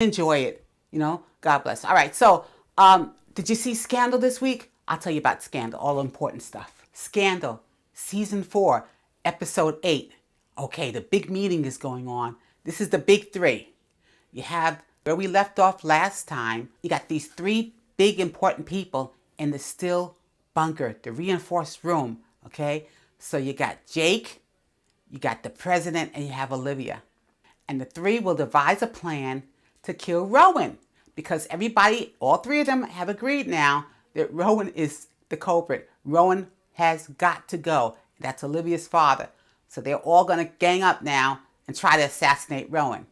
enjoy it. God bless. All right. So, did you see Scandal this week? I'll tell you about Scandal, all the important stuff. Scandal, season 4, episode 8. Okay, the big meeting is going on. This is the big 3. You have where we left off last time. You got these 3 big important people in the still bunker, the reinforced room. Okay, so you got Jake, you got the president, and you have Olivia. And the 3 will devise a plan to kill Rowan, because everybody, all 3 of them have agreed now that Rowan is the culprit. Rowan has got to go. That's Olivia's father. So they're all going to gang up now and try to assassinate Rowan.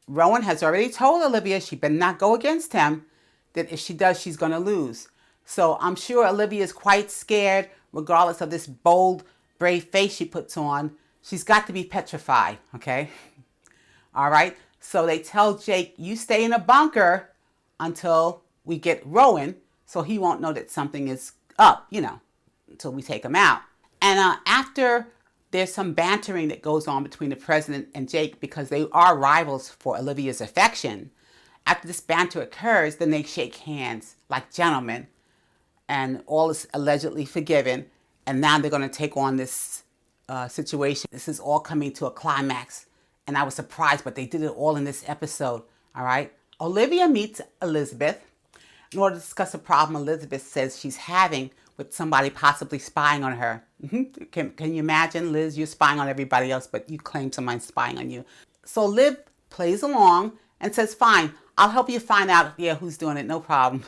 Rowan has already told Olivia she better not go against him, that if she does, she's going to lose. So I'm sure Olivia is quite scared, regardless of this bold, brave face she puts on. She's got to be petrified, okay? All right? So they tell Jake, you stay in a bunker until we get Rowan, so he won't know that something is up, until we take him out. And after there's some bantering that goes on between the president and Jake, because they are rivals for Olivia's affection. After this banter occurs, then they shake hands like gentlemen, and all is allegedly forgiven. And now they're going to take on this situation. This is all coming to a climax. And I was surprised, but they did it all in this episode, all right? Olivia meets Elizabeth. In order to discuss a problem Elizabeth says she's having with somebody possibly spying on her. Can you imagine, Liz, you're spying on everybody else, but you claim somebody's spying on you. So Liv plays along and says, fine, I'll help you find out, who's doing it, no problem.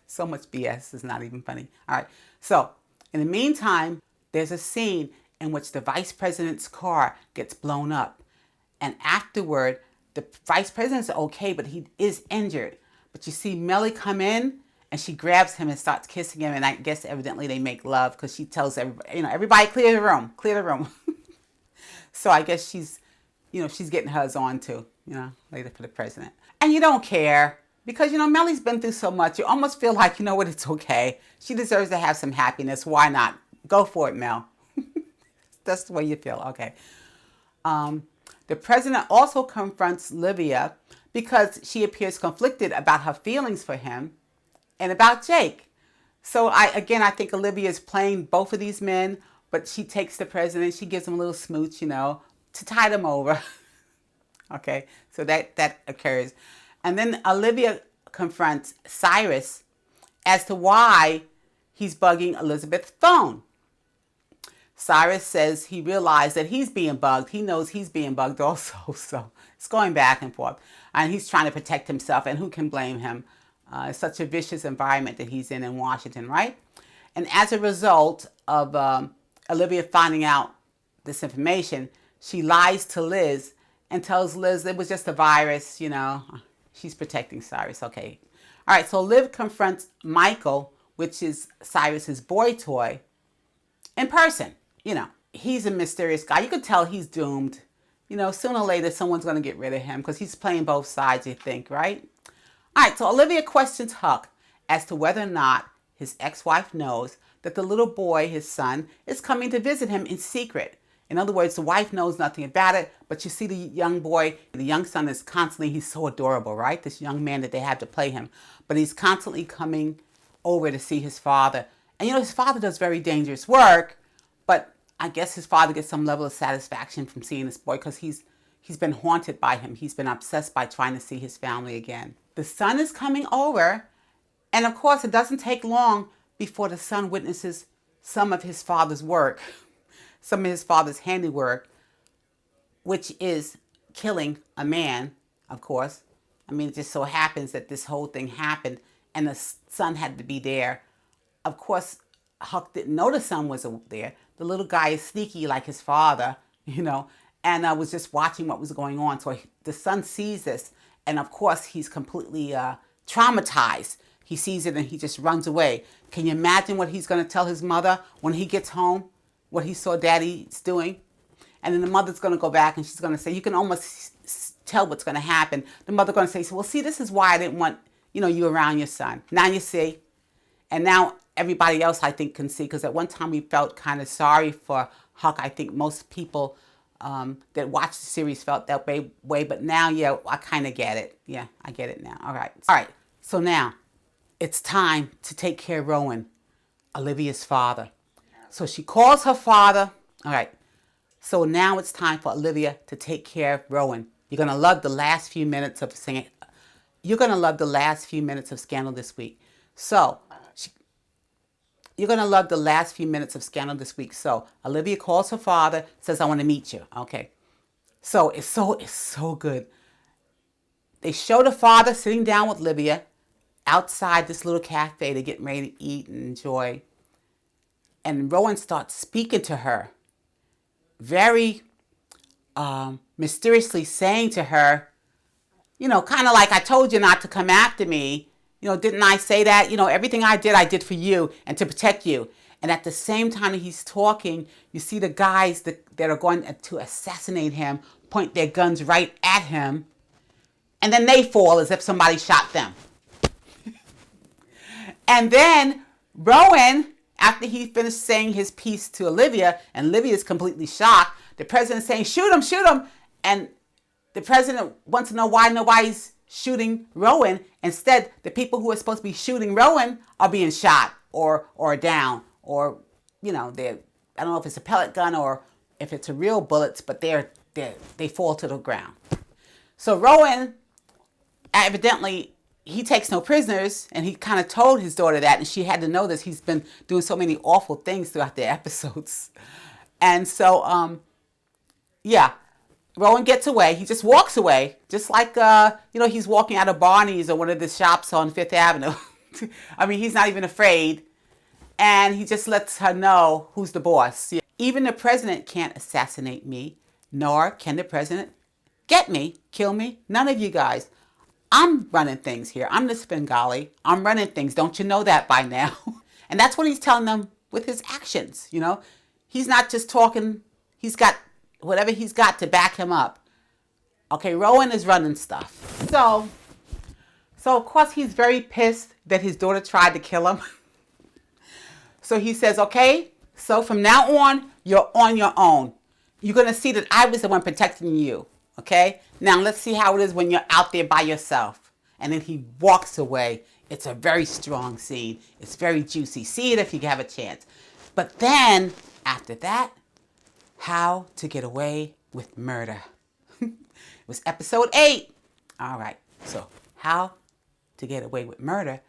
So much BS, it's not even funny. All right, so in the meantime, there's a scene in which the vice president's car gets blown up. And afterward, the vice president's okay, but he is injured. But you see Melly come in, and she grabs him and starts kissing him. And I guess evidently they make love, because she tells everybody, everybody clear the room. So I guess she's getting hers on too, later for the president. And you don't care, because, Melly's been through so much. You almost feel like, it's okay. She deserves to have some happiness. Why not? Go for it, Mel. That's the way you feel. Okay. The president also confronts Olivia because she appears conflicted about her feelings for him and about Jake. So I think Olivia is playing both of these men, but she takes the president, she gives him a little smooch, to tide him over. Okay. So that occurs. And then Olivia confronts Cyrus as to why he's bugging Elizabeth's phone. Cyrus says he realized that he's being bugged. He knows he's being bugged also. So it's going back and forth. And he's trying to protect himself. And who can blame him? It's such a vicious environment that he's in Washington, right? And as a result of Olivia finding out this information, she lies to Liz and tells Liz it was just a virus, She's protecting Cyrus, okay. All right, so Liv confronts Michael, which is Cyrus's boy toy, in person. He's a mysterious guy. You could tell he's doomed. Sooner or later, someone's going to get rid of him because he's playing both sides, you think, right? All right, so Olivia questions Huck as to whether or not his ex-wife knows that the little boy, his son, is coming to visit him in secret. In other words, the wife knows nothing about it, but you see the young boy, the young son is constantly, he's so adorable, right? This young man that they have to play him. But he's constantly coming over to see his father. And his father does very dangerous work, but I guess his father gets some level of satisfaction from seeing this boy because he's been haunted by him. He's been obsessed by trying to see his family again. The son is coming over, and of course it doesn't take long before the son witnesses some of his father's work, some of his father's handiwork, which is killing a man, of course. It just so happens that this whole thing happened and the son had to be there. Of course, Huck didn't know the son was there. The little guy is sneaky like his father, and I was just watching what was going on. So the son sees this, and of course, he's completely traumatized. He sees it and he just runs away. Can you imagine what he's going to tell his mother when he gets home, what he saw daddy's doing? And then the mother's going to go back and she's going to say, you can almost tell what's going to happen. The mother's going to say, well, see, this is why I didn't want, you around your son. Now you see. And now everybody else, I think, can see, because at one time we felt kind of sorry for Huck. I think most people that watched the series felt that way, but now, yeah, I kind of get it. Yeah, I get it now. All right. So now it's time to take care of Rowan, Olivia's father. So she calls her father. All right. So now it's time for Olivia to take care of Rowan. You're gonna love the last few minutes of singing. You're gonna love the last few minutes of Scandal this week. So you're gonna love the last few minutes of Scandal this week. So Olivia calls her father, says, "I want to meet you." Okay. So it's so good. They show the father sitting down with Olivia outside this little cafe. They're getting ready to eat and enjoy. And Rowan starts speaking to her, very mysteriously saying to her, kind of like, "I told you not to come after me. Didn't I say that? Everything I did for you and to protect you." And at the same time that he's talking, you see the guys that are going to assassinate him point their guns right at him. And then they fall as if somebody shot them. And then Rowan, after he finished saying his piece to Olivia, and Olivia is completely shocked, the president's saying, "Shoot him, shoot him." And the president wants to know why nobody's shooting Rowan. Instead, the people who are supposed to be shooting Rowan are being shot or down, or they're, I don't know if it's a pellet gun or if it's a real bullets, but they fall to the ground. So Rowan, evidently, he takes no prisoners, and he kind of told his daughter that, and she had to know this. He's been doing so many awful things throughout the episodes. And so, yeah, Rowan gets away. He just walks away, just like, he's walking out of Barney's or one of the shops on Fifth Avenue. I mean, he's not even afraid. And he just lets her know who's the boss. Even the president can't assassinate me, nor can the president get me, kill me. None of you guys. I'm running things here. I'm the Svengali. I'm running things. Don't you know that by now? And that's what he's telling them with his actions. He's not just talking. He's got whatever he's got to back him up. Okay, Rowan is running stuff. So of course he's very pissed that his daughter tried to kill him. So he says, "Okay, so from now on, you're on your own. You're going to see that I was the one protecting you. Okay? Now let's see how it is when you're out there by yourself." And then he walks away. It's a very strong scene. It's very juicy. See it if you have a chance. But then, after that, How to Get Away with Murder. It was episode 8. All right. So, How to Get Away with Murder.